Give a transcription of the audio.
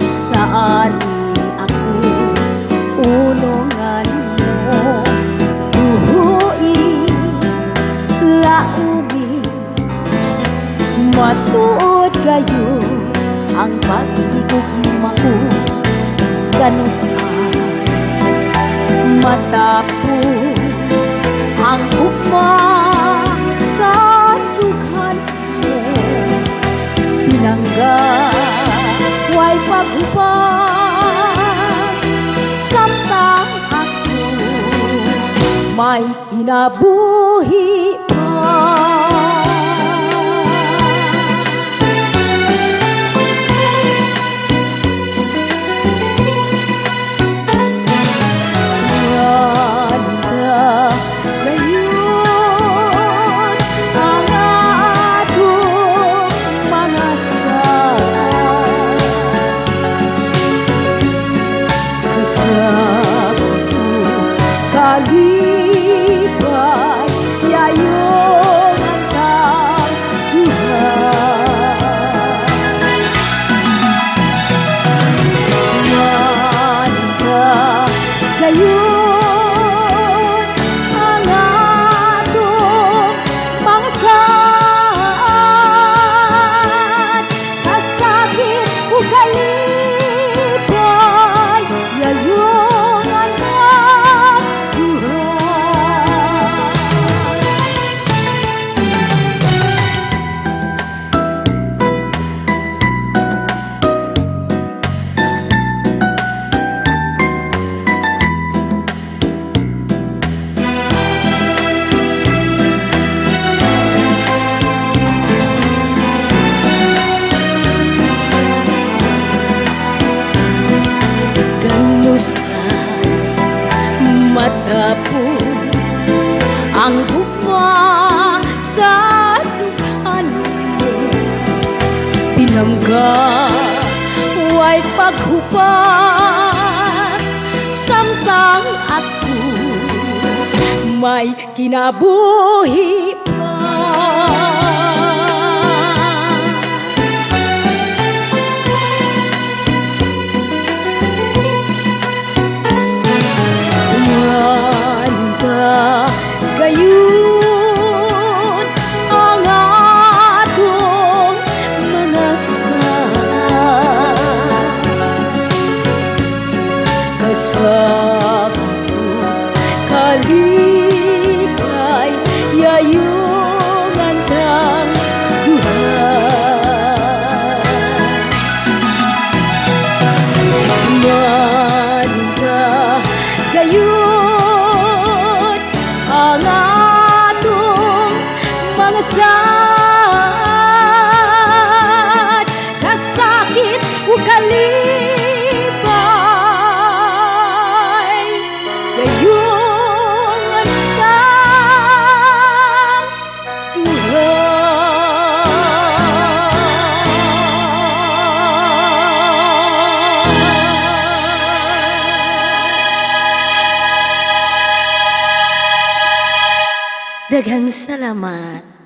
Sa ari ako unongan mo buhui laumi matuod kayo ang pag-igugma ko ganusaan matapos ang ugma sa dughan mo pinangga way paghupas samtang ako may kinabuhi pa. Ganda ngayon ang atong mga sala kalipay yayong ang tagduhan Manda gayon ang atong mga saan kasakit o kalipay yayong matapos ang gugma sa dughan mo pinangga way paghupas samtang ako may kinabuhi pa. Gayon ang atong mga saan kasakit kalipay yayong ang tagduhan Manda gayon ang atong mga saan kasakit o kalipay gayong ang tagduhan. Daghang salamat.